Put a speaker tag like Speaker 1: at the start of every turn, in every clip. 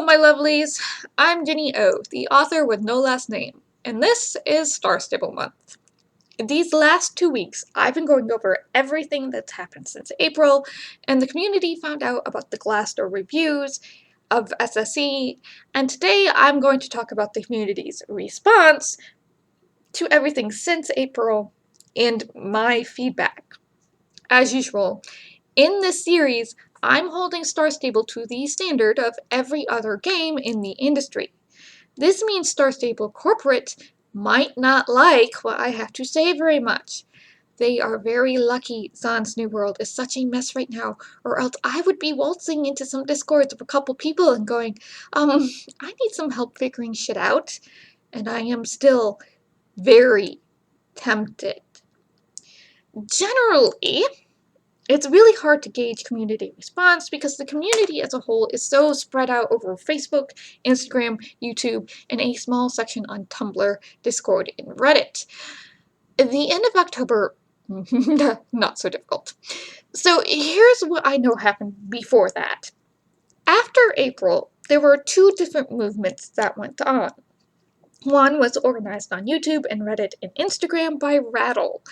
Speaker 1: Hello, my lovelies. I'm Ginny O, the author with no last name, and this is Star Stable Month. These last 2 weeks, I've been going over everything that's happened since April, and the community found out about the Glassdoor reviews of SSE, and today I'm going to talk about the community's response to everything since April and my feedback. As usual, in this series, I'm holding Star Stable to the standard of every other game in the industry. This means Star Stable Corporate might not like what I have to say very much. They are very lucky Zahn's New World is such a mess right now, or else I would be waltzing into some discords of a couple people and going, I need some help figuring shit out. And I am still very tempted. Generally, it's really hard to gauge community response because the community as a whole is so spread out over Facebook, Instagram, YouTube, and a small section on Tumblr, Discord, and Reddit. At the end of October, not so difficult. So here's what I know happened before that. After April, there were two different movements that went on. One was organized on YouTube and Reddit and Instagram by Rattle.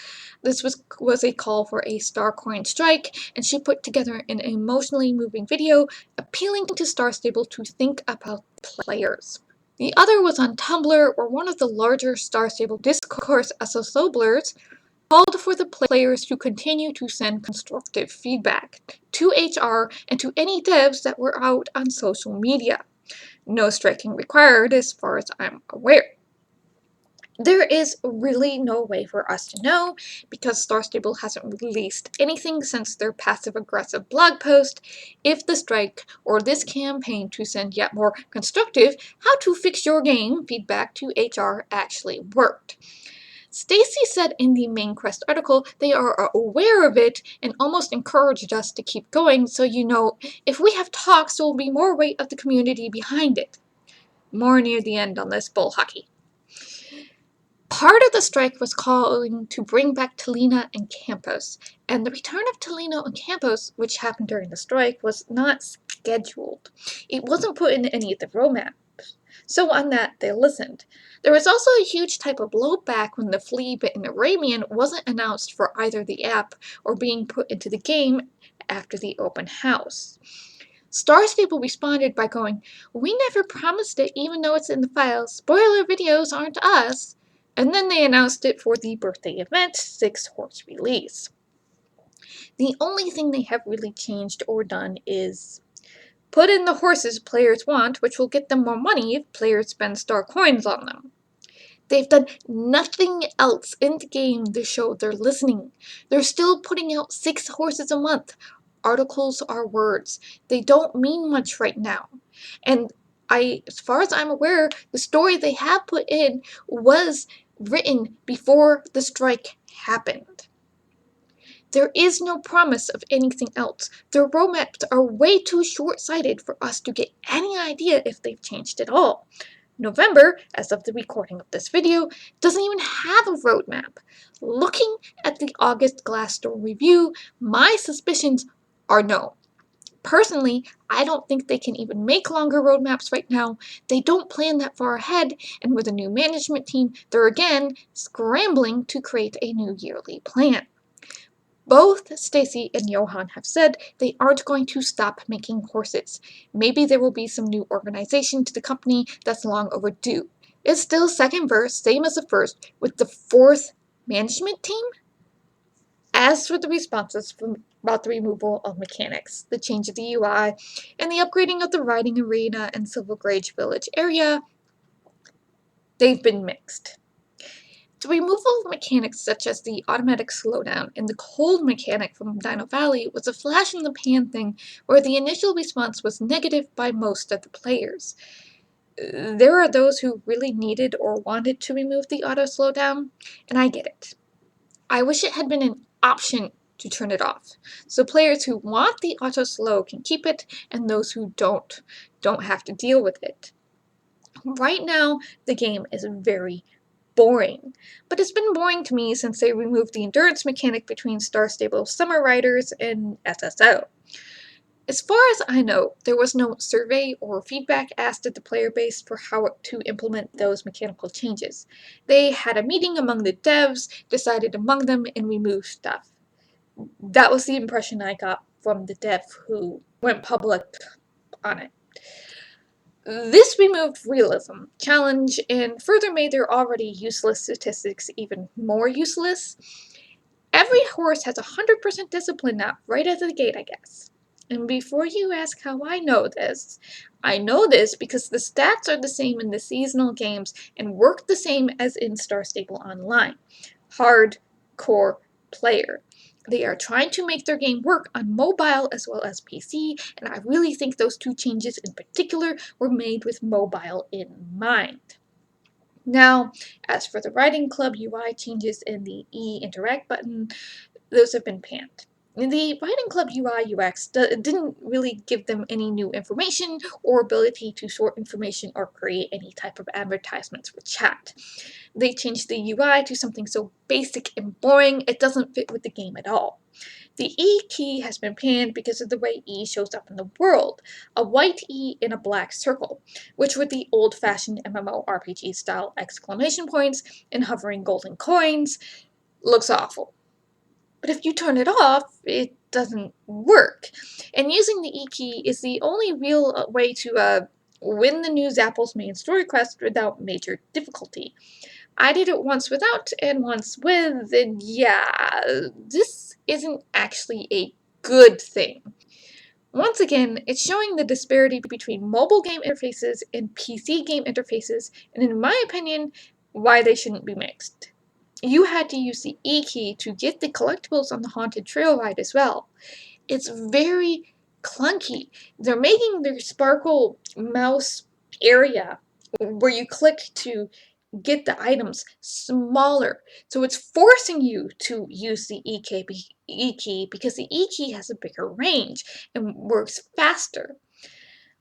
Speaker 1: This was a call for a Starcoin strike, and she put together an emotionally moving video appealing to Star Stable to think about players. The other was on Tumblr, where one of the larger Star Stable discourse associablers called for the players to continue to send constructive feedback to HR and to any devs that were out on social media. No striking required as far as I'm aware. There is really no way for us to know because Star Stable hasn't released anything since their passive-aggressive blog post if the strike or this campaign to send yet more constructive how to fix your game feedback to HR actually worked. Stacy said in the main quest article they are aware of it and almost encouraged us to keep going, so if we have talks there will be more weight of the community behind it. More near the end on this bull hockey. Part of the strike was calling to bring back Talina and Campos, and the return of Talina and Campos, which happened during the strike, was not scheduled. It wasn't put in any of the roadmaps. So on that, they listened. There was also a huge type of blowback when the flea-bitten Arabian wasn't announced for either the app or being put into the game after the open house. Star Stable responded by going, "We never promised it even though it's in the file. Spoiler videos aren't us." And then they announced it for the birthday event, 6-horse release. The only thing they have really changed or done is put in the horses players want, which will get them more money if players spend star coins on them. They've done nothing else in the game to show they're listening. They're still putting out 6 horses a month. Articles are words. They don't mean much right now. And as far as I'm aware, the story they have put in was written before the strike happened. There is no promise of anything else. Their roadmaps are way too short-sighted for us to get any idea if they've changed at all. November, as of the recording of this video, doesn't even have a roadmap. Looking at the August Glassdoor review, my suspicions are no. Personally, I don't think they can even make longer roadmaps right now. They don't plan that far ahead, and with a new management team, they're again scrambling to create a new yearly plan. Both Stacy and Johan have said they aren't going to stop making horses. Maybe there will be some new organization to the company that's long overdue. It's still second verse, same as the first, with the 4th management team? As for the responses about the removal of mechanics, the change of the UI, and the upgrading of the riding arena and Silver Grage Village area, they've been mixed. The removal of mechanics such as the automatic slowdown and the cold mechanic from Dino Valley was a flash-in-the-pan thing where the initial response was negative by most of the players. There are those who really needed or wanted to remove the auto slowdown, and I get it. I wish it had been an option to turn it off, so players who want the auto slow can keep it, and those who don't have to deal with it. Right now, the game is very boring, but it's been boring to me since they removed the endurance mechanic between Star Stable Summer Riders and SSO. As far as I know, there was no survey or feedback asked of the player base for how to implement those mechanical changes. They had a meeting among the devs, decided among them, and removed stuff. That was the impression I got from the dev who went public on it. This removed realism, challenge, and further made their already useless statistics even more useless. Every horse has 100% discipline now, right out of the gate, I guess. And before you ask how I know this because the stats are the same in the seasonal games and work the same as in Star Stable Online. Hardcore player. They are trying to make their game work on mobile as well as PC, and I really think those two changes in particular were made with mobile in mind. Now, as for the Writing Club UI changes in the E-Interact button, those have been panned. The Writing Club UI UX didn't really give them any new information or ability to sort information or create any type of advertisements for chat. They changed the UI to something so basic and boring it doesn't fit with the game at all. The E key has been panned because of the way E shows up in the world, a white E in a black circle, which with the old-fashioned MMORPG style exclamation points and hovering golden coins looks awful. But if you turn it off, it doesn't work. And using the E key is the only real way to win the new Zapple's main story quest without major difficulty. I did it once without and once with, and yeah, this isn't actually a good thing. Once again, it's showing the disparity between mobile game interfaces and PC game interfaces, and in my opinion, why they shouldn't be mixed. You had to use the E key to get the collectibles on the Haunted Trail ride as well. It's very clunky. They're making their sparkle mouse area where you click to get the items smaller. So it's forcing you to use the E key because the E key has a bigger range and works faster.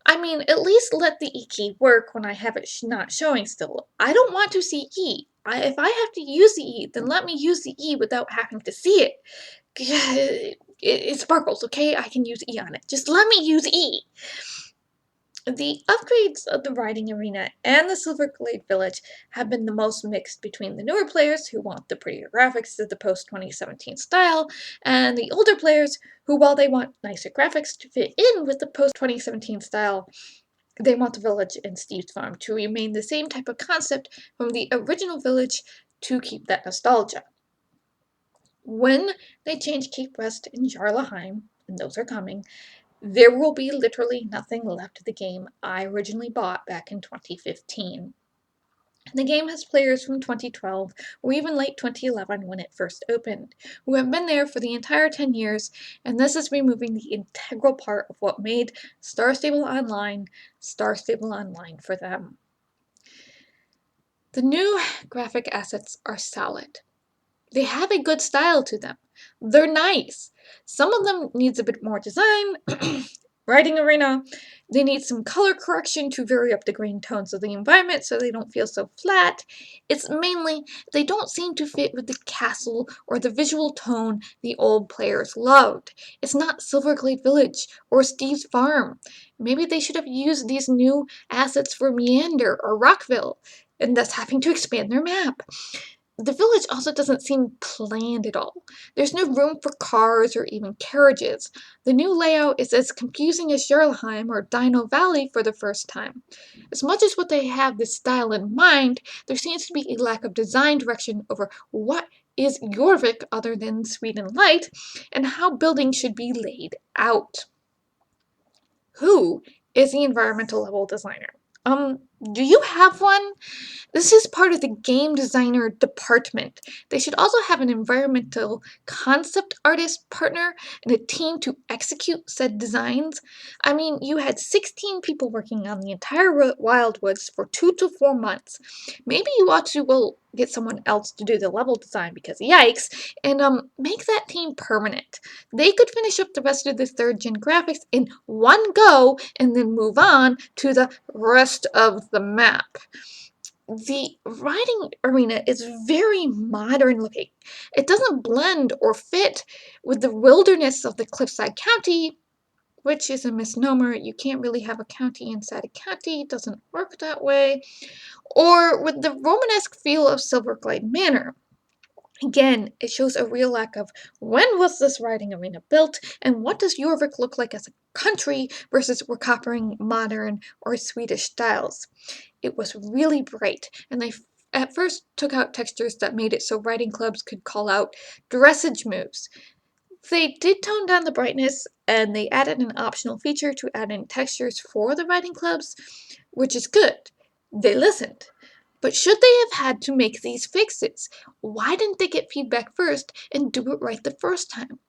Speaker 1: I mean, at least let the E key work when I have it not showing still. I don't want to see E. If I have to use the E, then let me use the E without having to see it. It sparkles, okay? I can use E on it. Just let me use E. The upgrades of the Riding Arena and the Silverglade Village have been the most mixed between the newer players who want the prettier graphics of the post-2017 style, and the older players who, while they want nicer graphics to fit in with the post-2017 style, they want the village and Steve's Farm to remain the same type of concept from the original village to keep that nostalgia. When they change Cape West and Jarlaheim, and those are coming, there will be literally nothing left of the game I originally bought back in 2015. The game has players from 2012 or even late 2011 when it first opened, who have been there for the entire 10 years, and this is removing the integral part of what made Star Stable Online for them. The new graphic assets are solid. They have a good style to them. They're nice. Some of them needs a bit more design. Riding Arena, they need some color correction to vary up the green tones of the environment so they don't feel so flat. It's mainly they don't seem to fit with the castle or the visual tone the old players loved. It's not Silverglade Village or Steve's Farm. Maybe they should have used these new assets for Meander or Rockville, and thus having to expand their map. The village also doesn't seem planned at all. There's no room for cars or even carriages. The new layout is as confusing as Jarlheim or Dino Valley for the first time. As much as what they have this style in mind, there seems to be a lack of design direction over what is Jorvik other than Sweden Light, and how buildings should be laid out. Who is the environmental level designer? Do you have one? This is part of the game designer department. They should also have an environmental concept artist partner and a team to execute said designs. I mean, you had 16 people working on the entire Wildwoods for 2 to 4 months. Maybe you ought to, get someone else to do the level design because yikes, and make that team permanent. They could finish up the rest of the 3rd gen graphics in one go and then move on to the rest of the map. The Riding Arena is very modern looking. It doesn't blend or fit with the wilderness of the Cliffside County which is a misnomer. You can't really have a county inside a county. It doesn't work that way. Or with the Romanesque feel of Silverglade Manor. Again, it shows a real lack of when was this riding arena built, and what does Jorvik look like as a country versus we're copying modern or Swedish styles. It was really bright, and they at first took out textures that made it so riding clubs could call out dressage moves. They did tone down the brightness, and they added an optional feature to add in textures for the riding clubs, which is good. They listened. But should they have had to make these fixes? Why didn't they get feedback first and do it right the first time?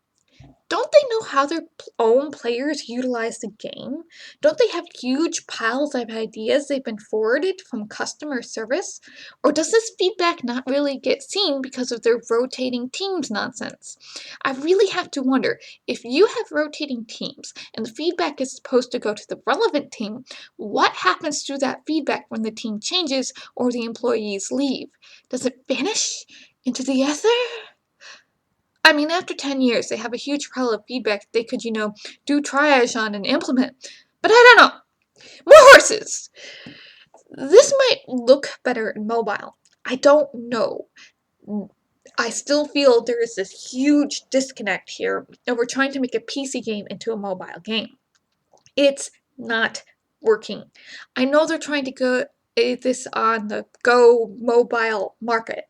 Speaker 1: Don't they know how their own players utilize the game? Don't they have huge piles of ideas they've been forwarded from customer service? Or does this feedback not really get seen because of their rotating teams nonsense? I really have to wonder, if you have rotating teams and the feedback is supposed to go to the relevant team, what happens to that feedback when the team changes or the employees leave? Does it vanish into the ether? I mean, after 10 years, they have a huge pile of feedback they could, do triage on and implement. But I don't know. More horses! This might look better in mobile. I don't know. I still feel there is this huge disconnect here, and we're trying to make a PC game into a mobile game. It's not working. I know they're trying to go this on the Go mobile market,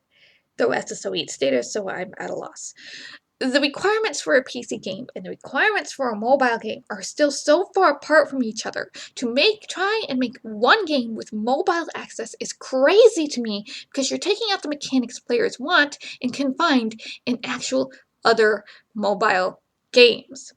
Speaker 1: though SSO eats data, so I'm at a loss. The requirements for a PC game and the requirements for a mobile game are still so far apart from each other. To try and make one game with mobile access is crazy to me, because you're taking out the mechanics players want and can find in actual other mobile games.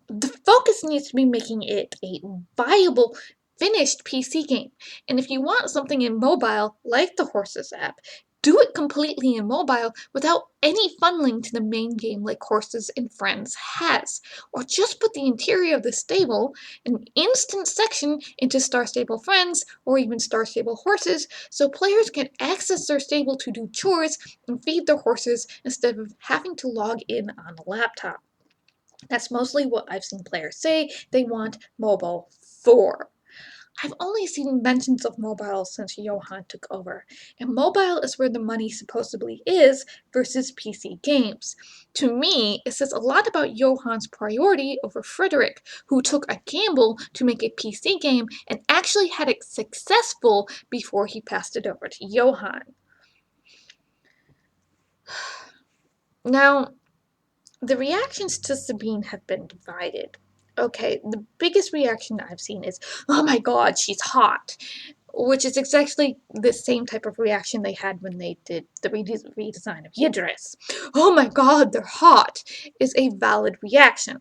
Speaker 1: The focus needs to be making it a viable, finished PC game. And if you want something in mobile, like the Horses app, do it completely in mobile without any funneling to the main game like Horses and Friends has. Or just put the interior of the stable, an instant section, into Star Stable Friends or even Star Stable Horses, so players can access their stable to do chores and feed their horses instead of having to log in on a laptop. That's mostly what I've seen players say they want mobile for. I've only seen mentions of mobile since Johan took over, and mobile is where the money supposedly is versus PC games. To me, it says a lot about Johan's priority over Frederick, who took a gamble to make a PC game and actually had it successful before he passed it over to Johan. Now, the reactions to Sabine have been divided. Okay, the biggest reaction I've seen is, oh my god, she's hot. Which is exactly the same type of reaction they had when they did the redesign of Yidris. Oh my god, they're hot, is a valid reaction.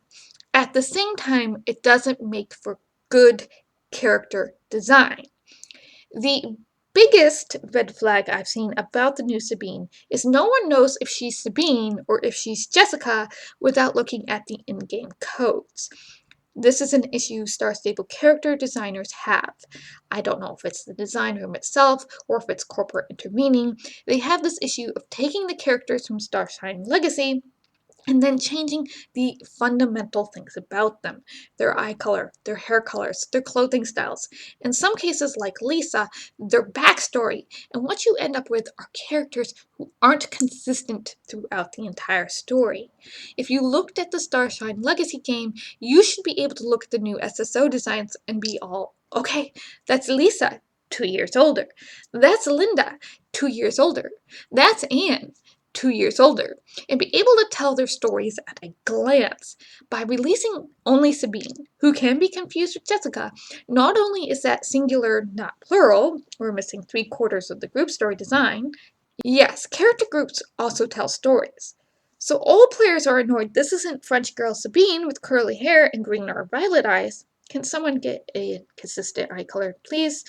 Speaker 1: At the same time, it doesn't make for good character design. The biggest red flag I've seen about the new Sabine is no one knows if she's Sabine or if she's Jessica without looking at the in-game codes. This is an issue Star Stable character designers have. I don't know if it's the design room itself or if it's corporate intervening. They have this issue of taking the characters from Starshine Legacy and then changing the fundamental things about them. Their eye color, their hair colors, their clothing styles. In some cases, like Lisa, their backstory. And what you end up with are characters who aren't consistent throughout the entire story. If you looked at the Starshine Legacy game, you should be able to look at the new SSO designs and be all, okay, that's Lisa, 2 years older. That's Linda, 2 years older. That's Anne, 2 years older, and be able to tell their stories at a glance. By releasing only Sabine, who can be confused with Jessica, not only is that singular not plural, we're missing 3/4 of the group story design, yes, character groups also tell stories. So all players are annoyed this isn't French girl Sabine with curly hair and green or violet eyes. Can someone get a consistent eye color, please?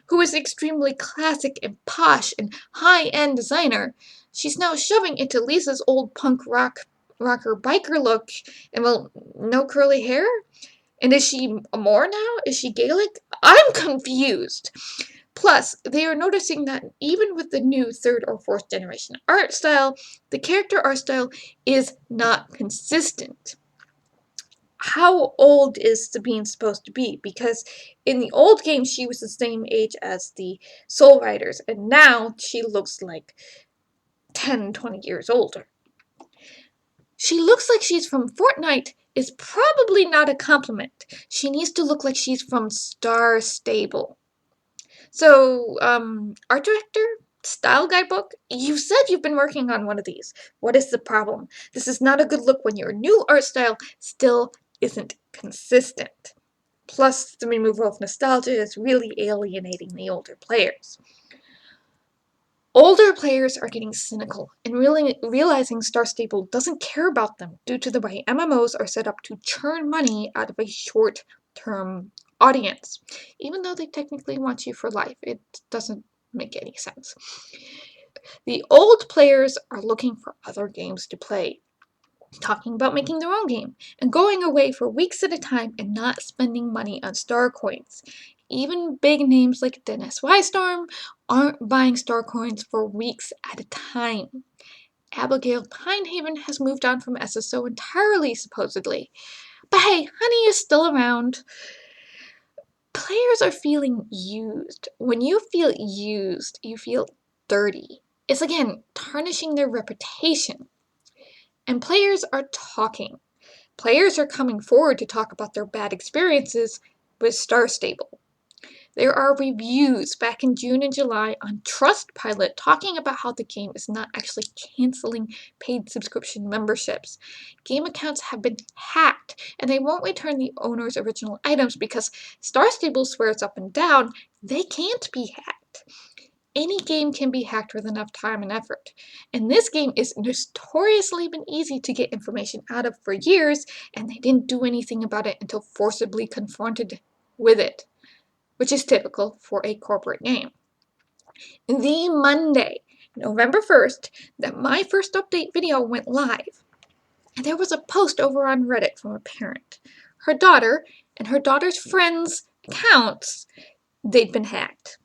Speaker 1: Who is extremely classic and posh and high-end designer. She's now shoving into Lisa's old punk rocker biker look, and well, no curly hair? And is she more now? Is she Gaelic? I'm confused. Plus, they are noticing that even with the new 3rd or 4th generation art style, the character art style is not consistent. how old is Sabine supposed to be? Because in the old game, she was the same age as the Soul Riders, and now she looks like 10, 20 years older. She looks like she's from Fortnite is probably not a compliment. She needs to look like she's from Star Stable. So, art director? Style guidebook? You said you've been working on one of these. What is the problem? This is not a good look when your new art style still isn't consistent. Plus, the removal of nostalgia is really alienating the older players. Older players are getting cynical and realizing Star Stable doesn't care about them due to the way MMOs are set up to churn money out of a short-term audience. Even though they technically want you for life, it doesn't make any sense. The old players are looking for other games to play, talking about making their own game, and going away for weeks at a time and not spending money on star coins. Even big names like Dennis Storm aren't buying star coins for weeks at a time. Abigail Pinehaven has moved on from SSO entirely, supposedly. But hey, Honey is still around. Players are feeling used. When you feel used, you feel dirty. It's again tarnishing their reputation. And players are talking. Players are coming forward to talk about their bad experiences with Star Stable. There are reviews back in June and July on Trustpilot talking about how the game is not actually canceling paid subscription memberships. Game accounts have been hacked, and they won't return the owner's original items because Star Stable swears up and down they can't be hacked. Any game can be hacked with enough time and effort, and this game is notoriously been easy to get information out of for years, and they didn't do anything about it until forcibly confronted with it, which is typical for a corporate game. The Monday, November 1st, that my first update video went live, and there was a post over on Reddit from a parent. Her daughter and her daughter's friends' accounts, they'd been hacked.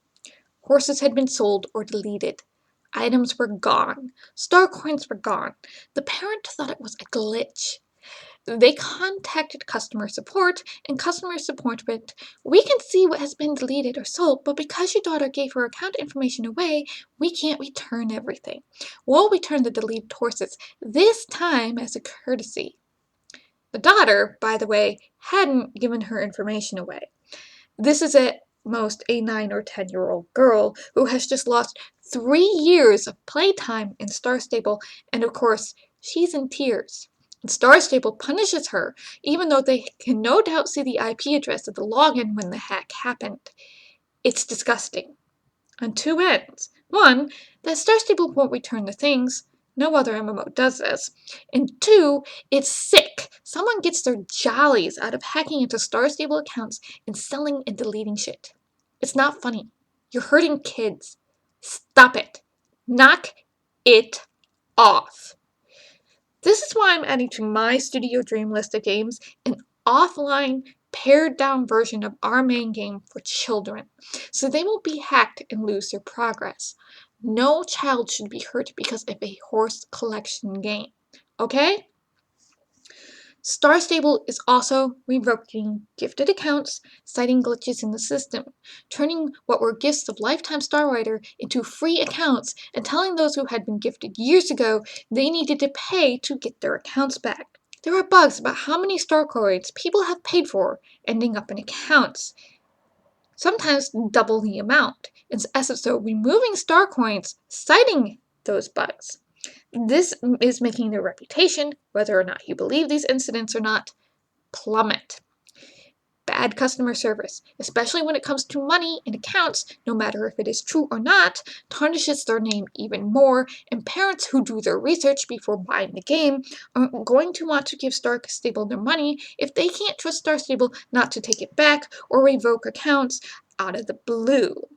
Speaker 1: Horses had been sold or deleted. Items were gone. Star coins were gone. The parent thought it was a glitch. They contacted customer support, and customer support went, "We can see what has been deleted or sold, but because your daughter gave her account information away, we can't return everything. We'll return the deleted horses, this time as a courtesy." The daughter, by the way, hadn't given her information away. This is at most a 9 or 10-year-old girl who has just lost 3 years of playtime in Star Stable, and of course, she's in tears. And Star Stable punishes her, even though they can no doubt see the IP address of the login when the hack happened. It's disgusting. On two ends. One, that Star Stable won't return the things. No other MMO does this. And two, it's sick. Someone gets their jollies out of hacking into Star Stable accounts and selling and deleting shit. It's not funny. You're hurting kids. Stop it. Knock it off. This is why I'm adding to my Studio Dream list of games an offline, pared down version of our main game for children, so they won't be hacked and lose their progress. No child should be hurt because of a horse collection game. Okay? Star Stable is also revoking gifted accounts, citing glitches in the system, turning what were gifts of Lifetime Star Rider into free accounts, and telling those who had been gifted years ago they needed to pay to get their accounts back. There are bugs about how many star coins people have paid for ending up in accounts, sometimes double the amount, and SSO removing star coins, citing those bugs. This is making their reputation, whether or not you believe these incidents or not, plummet. Bad customer service, especially when it comes to money and accounts, no matter if it is true or not, tarnishes their name even more, and parents who do their research before buying the game aren't going to want to give Star Stable their money if they can't trust Star Stable not to take it back or revoke accounts out of the blue.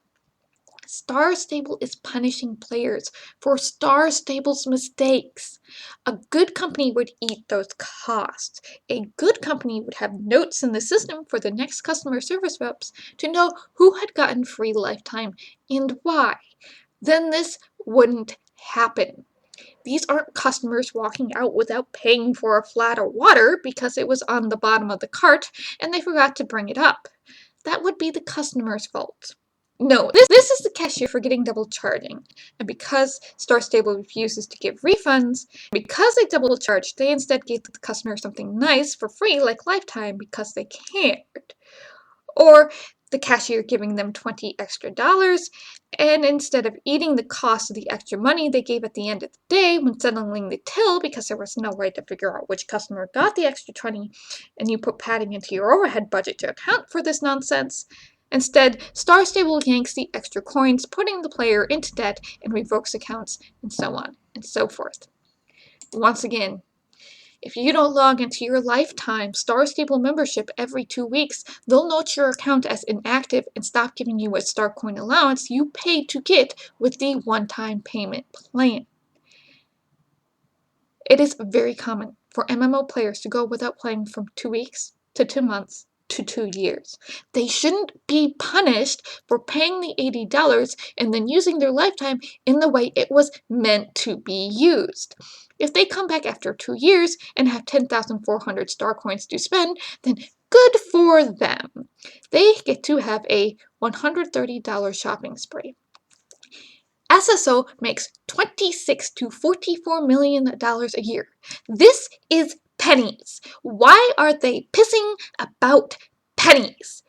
Speaker 1: Star Stable is punishing players for Star Stable's mistakes. A good company would eat those costs. A good company would have notes in the system for the next customer service reps to know who had gotten free lifetime and why. Then this wouldn't happen. These aren't customers walking out without paying for a flat of water because it was on the bottom of the cart and they forgot to bring it up. That would be the customer's fault. No, this is the cashier for getting double charging. And because Star Stable refuses to give refunds, because they double charged, they instead gave the customer something nice for free like Lifetime because they cared. Or the cashier giving them $20 extra, and instead of eating the cost of the extra money they gave at the end of the day when settling the till because there was no way to figure out which customer got the extra 20 and you put padding into your overhead budget to account for this nonsense. Instead, Star Stable yanks the extra coins, putting the player into debt and revokes accounts, and so on and so forth. Once again, if you don't log into your Lifetime Star Stable membership every 2 weeks, they'll note your account as inactive and stop giving you a Star Coin allowance you paid to get with the one-time payment plan. It is very common for MMO players to go without playing from 2 weeks to 2 months to 2 years. They shouldn't be punished for paying the $80 and then using their Lifetime in the way it was meant to be used. If they come back after 2 years and have 10,400 star coins to spend, then good for them. They get to have a $130 shopping spree. SSO makes $26 to $44 million a year. This is pennies. Why are they pissing about pennies?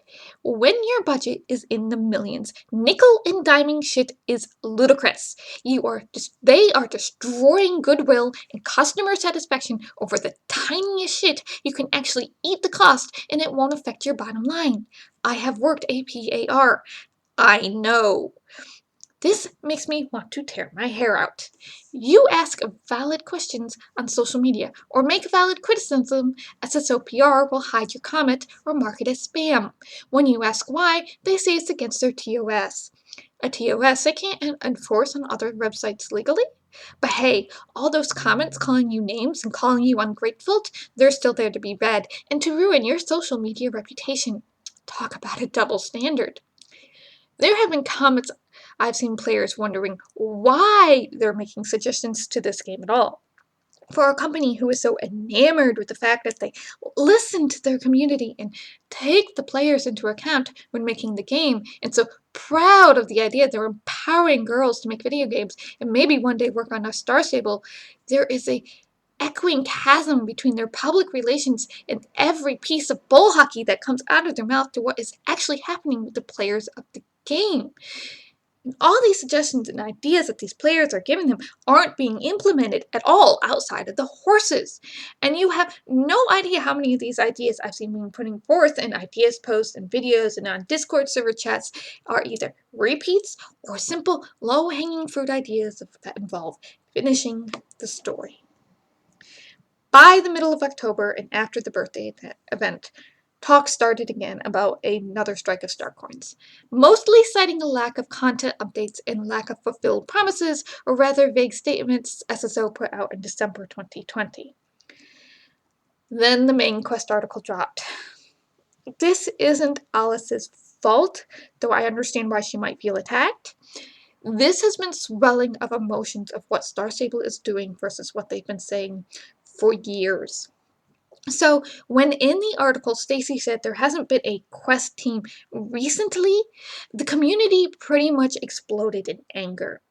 Speaker 1: When your budget is in the millions, nickel and diming shit is ludicrous. They are destroying goodwill and customer satisfaction over the tiniest shit you can actually eat the cost and it won't affect your bottom line. I have worked APAR. I know. This makes me want to tear my hair out. You ask valid questions on social media or make valid criticism, SSOPR will hide your comment or mark it as spam. When you ask why, they say it's against their TOS. A TOS they can't enforce on other websites legally. But hey, all those comments calling you names and calling you ungrateful, they're still there to be read and to ruin your social media reputation. Talk about a double standard. There have been comments I've seen players wondering why they're making suggestions to this game at all. For a company who is so enamored with the fact that they listen to their community and take the players into account when making the game, and so proud of the idea they're empowering girls to make video games and maybe one day work on a Star Stable, there is a echoing chasm between their public relations and every piece of bull hockey that comes out of their mouth to what is actually happening with the players of the game. And all these suggestions and ideas that these players are giving them aren't being implemented at all outside of the horses. And you have no idea how many of these ideas I've seen being putting forth in ideas posts and videos and on Discord server chats are either repeats or simple low-hanging fruit ideas that involve finishing the story. By the middle of October and after the birthday event, talk started again about another strike of star coins, mostly citing a lack of content updates and lack of fulfilled promises, or rather vague statements SSO put out in December 2020. Then the main quest article dropped. This isn't Alice's fault, though I understand why she might feel attacked. This has been swelling of emotions of what Star Stable is doing versus what they've been saying for years. So when in the article Stacy said there hasn't been a quest team recently, the community pretty much exploded in anger.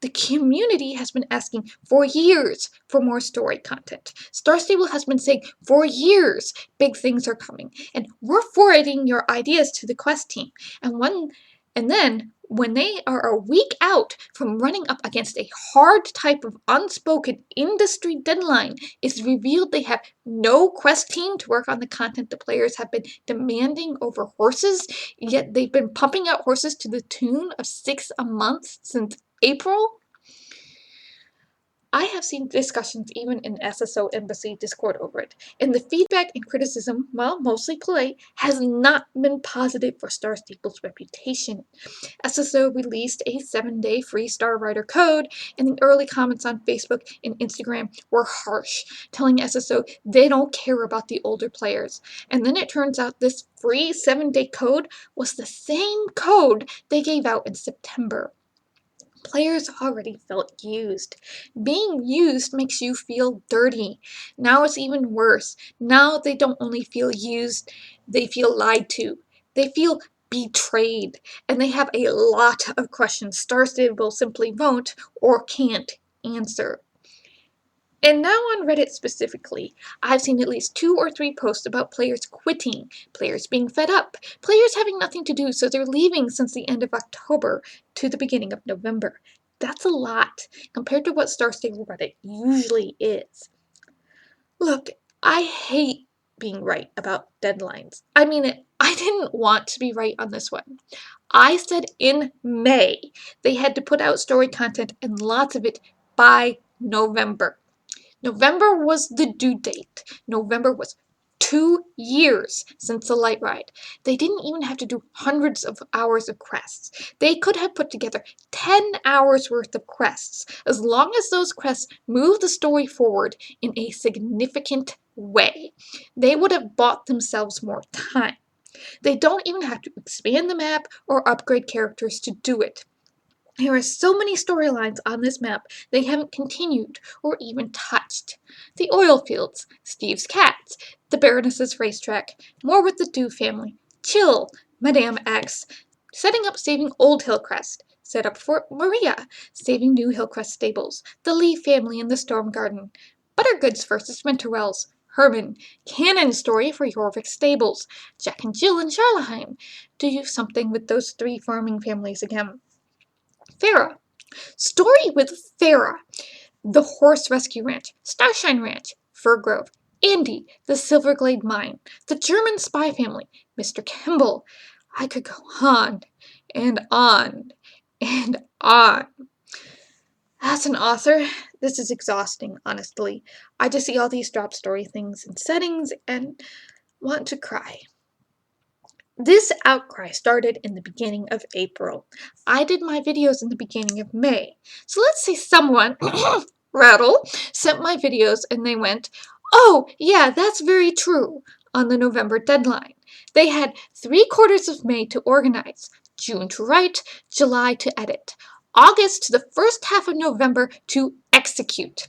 Speaker 1: The community has been asking for years for more story content. Star Stable has been saying for years big things are coming, and we're forwarding your ideas to the quest team. And then when they are a week out from running up against a hard type of unspoken industry deadline, it's revealed they have no quest team to work on the content the players have been demanding over horses, yet they've been pumping out horses to the tune of 6 a month since April. I have seen discussions even in SSO Embassy Discord over it, and the feedback and criticism, while mostly polite, has not been positive for Star Stable's reputation. SSO released a 7-day free Star Writer code, and the early comments on Facebook and Instagram were harsh, telling SSO they don't care about the older players. And then it turns out this free 7-day code was the same code they gave out in September. Players already felt used. Being used makes you feel dirty. Now it's even worse. Now they don't only feel used, they feel lied to. They feel betrayed. And they have a lot of questions Star Stable simply won't or can't answer. And now on Reddit specifically, I've seen at least 2 or 3 posts about players quitting, players being fed up, players having nothing to do so they're leaving since the end of October to the beginning of November. That's a lot compared to what Star Stable Reddit usually is. Look, I hate being right about deadlines. I mean it. I didn't want to be right on this one. I said in May they had to put out story content and lots of it by November. November was the due date. November was 2 years since the light ride. They didn't even have to do hundreds of hours of quests. They could have put together 10 hours worth of quests, as long as those quests moved the story forward in a significant way. They would have bought themselves more time. They don't even have to expand the map or upgrade characters to do it. There are so many storylines on this map they haven't continued or even touched. The oil fields, Steve's cats, the Baroness's racetrack, more with the Dew family, Chill, Madame X, setting up saving Old Hillcrest, set up Fort Maria, saving New Hillcrest stables, the Lee family in the Storm Garden, Buttergoods versus Winterwells, Herman, Canon story for Jorvik stables, Jack and Jill in Charlheim, do something with those 3 farming families again. Farah. Story with Farah, the Horse Rescue Ranch, Starshine Ranch, Fir Grove, Andy, the Silverglade Mine, the German Spy Family, Mr. Kimball. I could go on and on and on. As an author, this is exhausting, honestly. I just see all these drop story things and settings and want to cry. This outcry started in the beginning of April. I did my videos in the beginning of May. So let's say someone, Rattle, sent my videos and they went, "Oh, yeah, that's very true," on the November deadline. They had 3/4 of May to organize, June to write, July to edit, August to the first half of November to execute.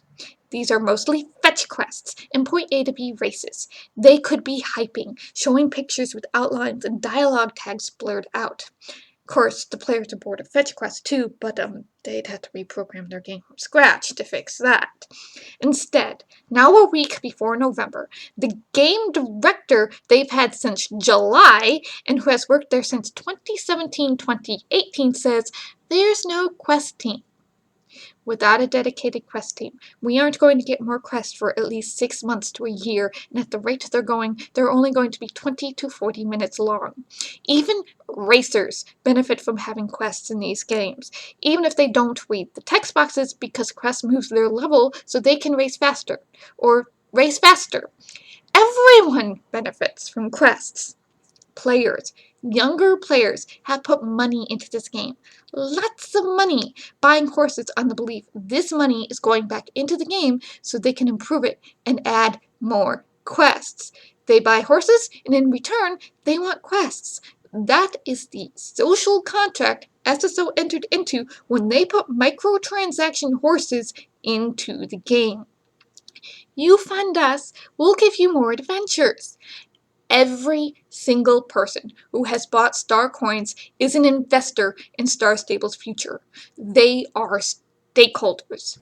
Speaker 1: These are mostly fetch quests and point A to B races. They could be hyping, showing pictures with outlines and dialogue tags blurred out. Of course, the players are bored of fetch quests too, but they'd have to reprogram their game from scratch to fix that. Instead, now a week before November, the game director they've had since July and who has worked there since 2017-2018 says there's no quest team. Without a dedicated quest team, we aren't going to get more quests for at least 6 months to a year, and at the rate they're going, they're only going to be 20 to 40 minutes long. Even racers benefit from having quests in these games, even if they don't read the text boxes because quests moves their level so they can race faster, or race faster. Everyone benefits from quests. Players, younger players, have put money into this game. Lots of money, buying horses on the belief this money is going back into the game so they can improve it and add more quests. They buy horses and in return they want quests. That is the social contract SSO entered into when they put microtransaction horses into the game. You fund us, we'll give you more adventures. Every single person who has bought Star Coins is an investor in Star Stable's future. They are stakeholders.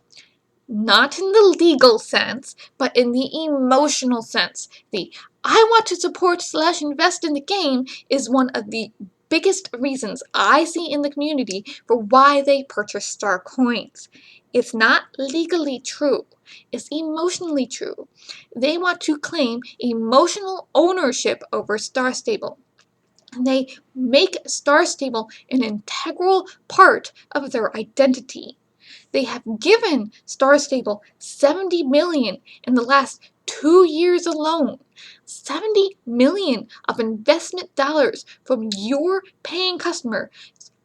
Speaker 1: Not in the legal sense, but in the emotional sense. The "I want to support/invest in the game" is one of the biggest reasons I see in the community for why they purchase Star Coins. It's not legally true. It's emotionally true. They want to claim emotional ownership over Star Stable. They make Star Stable an integral part of their identity. They have given Star Stable $70 million in the last 2 years alone. $70 million of investment dollars from your paying customer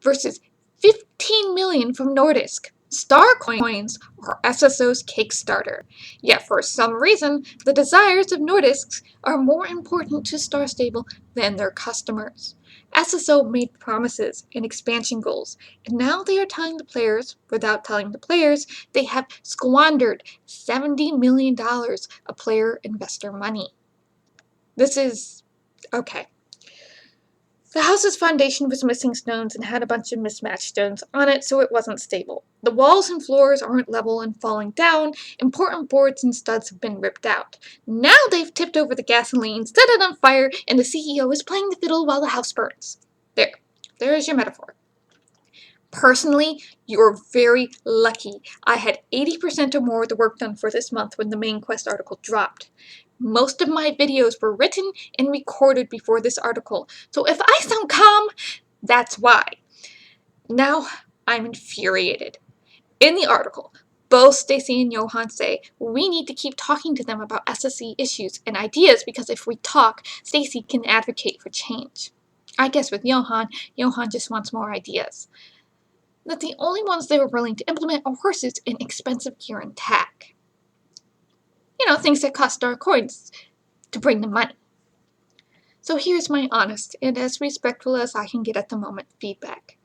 Speaker 1: versus $15 million from Nordisk. Star Coins are SSO's Kickstarter. Yet for some reason, the desires of Nordisk are more important to Star Stable than their customers. SSO made promises and expansion goals, and now they are telling the players, without telling the players, they have squandered $70 million of player investor money. This is okay. The house's foundation was missing stones and had a bunch of mismatched stones on it, so it wasn't stable. The walls and floors aren't level and falling down. Important boards and studs have been ripped out. Now they've tipped over the gasoline, set it on fire, and the CEO is playing the fiddle while the house burns. There is your metaphor. Personally, you're very lucky. I had 80% or more of the work done for this month when the main quest article dropped. Most of my videos were written and recorded before this article, so if I sound calm, that's why. Now, I'm infuriated. In the article, both Stacy and Johan say we need to keep talking to them about SSE issues and ideas because if we talk, Stacy can advocate for change. I guess with Johan just wants more ideas. That the only ones they were willing to implement are horses and expensive gear and tech. You know, things that cost our coins to bring them money. So here's my honest and as respectful as I can get at the moment feedback.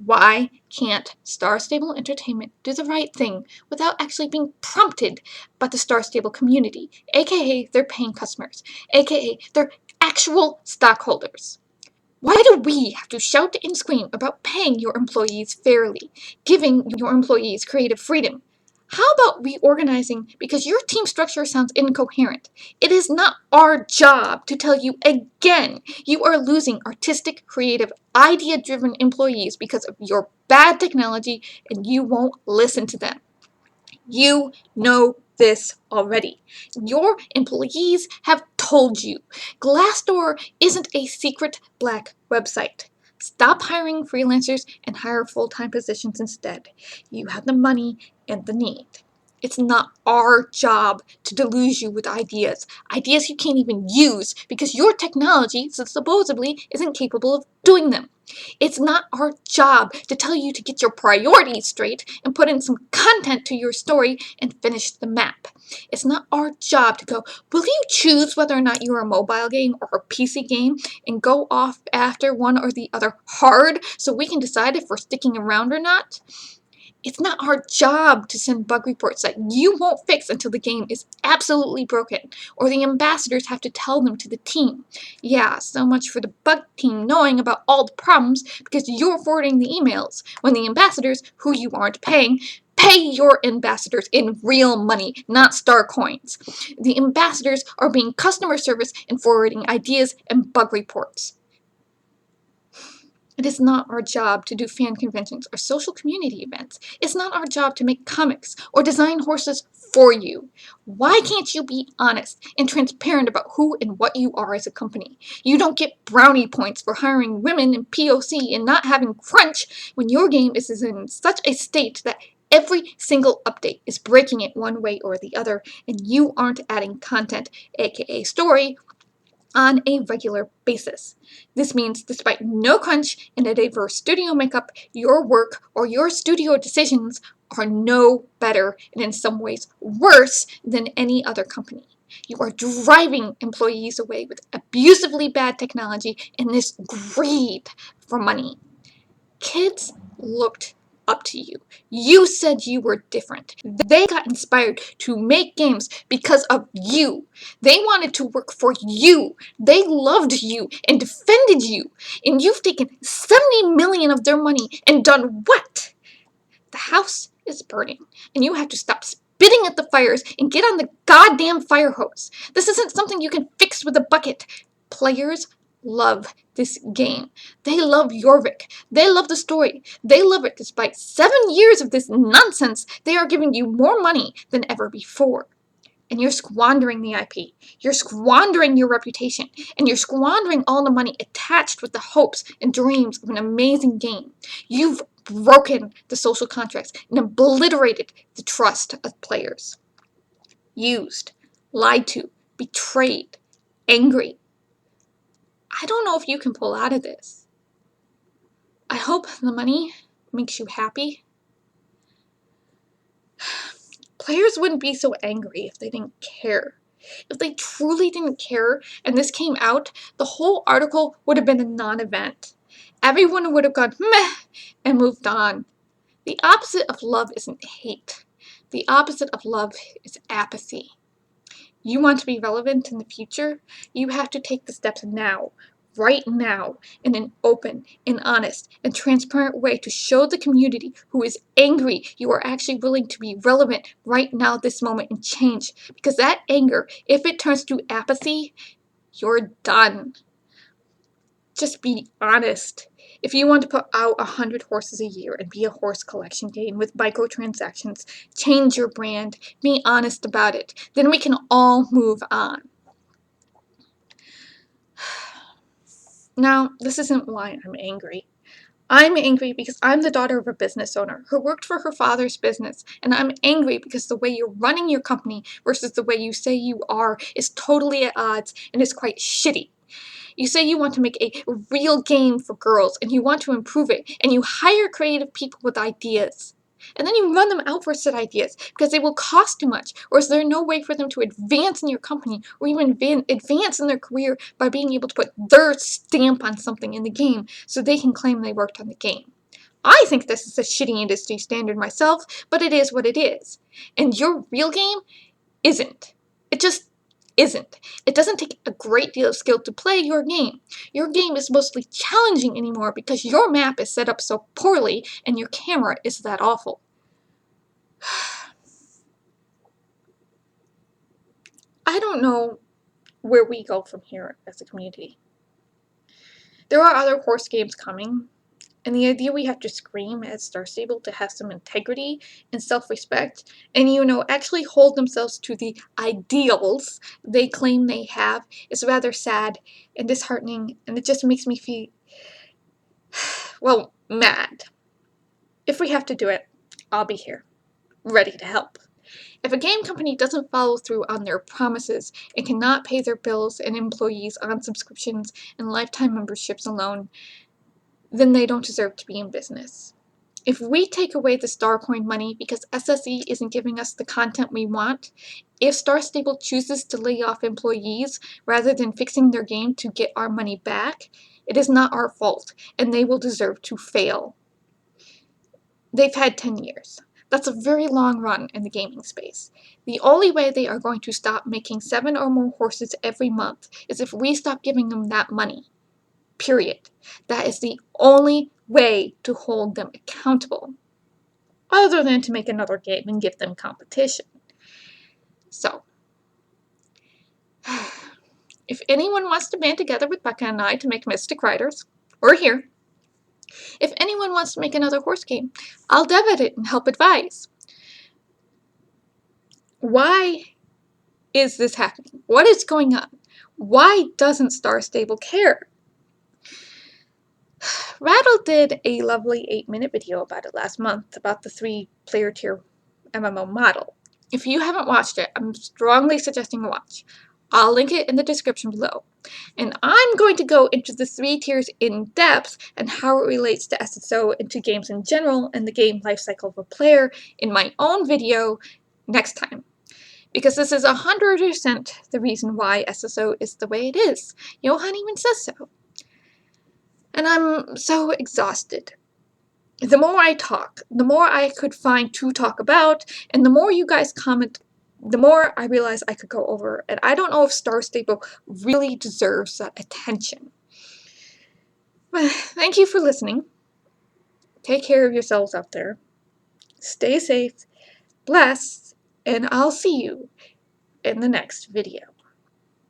Speaker 1: Why can't Star Stable Entertainment do the right thing without actually being prompted by the Star Stable community, aka their paying customers, aka their actual stockholders? Why do we have to shout and scream about paying your employees fairly, giving your employees creative freedom? How about reorganizing because your team structure sounds incoherent? It is not our job to tell you again you are losing artistic, creative, idea-driven employees because of your bad technology and you won't listen to them. You know this already. Your employees have told you. Glassdoor isn't a secret black website. Stop hiring freelancers and hire full-time positions instead. You have the money and the need. It's not our job to deluge you with ideas you can't even use because your technology supposedly isn't capable of doing them. It's not our job to tell you to get your priorities straight and put in some content to your story and finish the map. It's not our job to go, will you choose whether or not you're a mobile game or a PC game and go off after one or the other hard so we can decide if we're sticking around or not? It's not our job to send bug reports that you won't fix until the game is absolutely broken, or the ambassadors have to tell them to the team. Yeah, so much for the bug team knowing about all the problems because you're forwarding the emails, when the ambassadors, who you aren't paying, pay your ambassadors in real money, not star coins. The ambassadors are being customer service and forwarding ideas and bug reports. It is not our job to do fan conventions or social community events. It's not our job to make comics or design horses for you. Why can't you be honest and transparent about who and what you are as a company? You don't get brownie points for hiring women in POC and not having crunch when your game is in such a state that every single update is breaking it one way or the other, and you aren't adding content, aka story, on a regular basis. This means despite no crunch and a diverse studio makeup, your work or your studio decisions are no better and in some ways worse than any other company. You are driving employees away with abusively bad technology and this greed for money. Kids looked up to you. You said you were different. They got inspired to make games because of you. They wanted to work for you. They loved you and defended you. And you've taken 70 million of their money and done what? The house is burning and you have to stop spitting at the fires and get on the goddamn fire hose. This isn't something you can fix with a bucket. Players love this game. They love Jorvik. They love the story. They love it despite 7 years of this nonsense. They are giving you more money than ever before. And you're squandering the IP. You're squandering your reputation. And you're squandering all the money attached with the hopes and dreams of an amazing game. You've broken the social contracts and obliterated the trust of players. Used, lied to, betrayed, angry. I don't know if you can pull out of this. I hope the money makes you happy. Players wouldn't be so angry if they didn't care. If they truly didn't care and this came out, the whole article would have been a non-event. Everyone would have gone meh and moved on. The opposite of love isn't hate. The opposite of love is apathy. You want to be relevant in the future? You have to take the steps now, right now, in an open and honest and transparent way to show the community who is angry you are actually willing to be relevant right now, this moment, and change. Because that anger, if it turns to apathy, you're done. Just be honest. If you want to put out 100 horses a year and be a horse collection game with microtransactions, change your brand, be honest about it. Then we can all move on. Now, this isn't why I'm angry. I'm angry because I'm the daughter of a business owner who worked for her father's business, and I'm angry because the way you're running your company versus the way you say you are is totally at odds and is quite shitty. You say you want to make a real game for girls and you want to improve it, and you hire creative people with ideas. And then you run them out for said ideas because they will cost too much, or is there no way for them to advance in your company or even advance in their career by being able to put their stamp on something in the game so they can claim they worked on the game? I think this is a shitty industry standard myself, but it is what it is. And your real game isn't. It just isn't. It doesn't take a great deal of skill to play your game. Your game is mostly challenging anymore because your map is set up so poorly and your camera is that awful. I don't know where we go from here as a community. There are other horse games coming, and the idea we have to scream at Star Stable to have some integrity and self-respect and, actually hold themselves to the ideals they claim they have is rather sad and disheartening, and it just makes me feel, well, mad. If we have to do it, I'll be here, ready to help. If a game company doesn't follow through on their promises and cannot pay their bills and employees on subscriptions and lifetime memberships alone, then they don't deserve to be in business. If we take away the Starcoin money because SSE isn't giving us the content we want, if Star Stable chooses to lay off employees rather than fixing their game to get our money back, it is not our fault, and they will deserve to fail. They've had 10 years. That's a very long run in the gaming space. The only way they are going to stop making 7 or more horses every month is if we stop giving them that money. Period. That is the only way to hold them accountable, other than to make another game and give them competition. So, if anyone wants to band together with Becca and I to make Mystic Riders, we're here. If anyone wants to make another horse game, I'll dev it and help advise. Why is this happening? What is going on? Why doesn't Star Stable care? Rattle did a lovely 8-minute video about it last month, about the 3-player tier MMO model. If you haven't watched it, I'm strongly suggesting a watch. I'll link it in the description below. And I'm going to go into the 3 tiers in depth and how it relates to SSO and to games in general and the game lifecycle of a player in my own video next time. Because this is 100% the reason why SSO is the way it is. Johan even says so. And I'm so exhausted. The more I talk, the more I could find to talk about, and the more you guys comment, the more I realize I could go over. And I don't know if Star Stable really deserves that attention. But thank you for listening. Take care of yourselves out there. Stay safe, blessed, and I'll see you in the next video.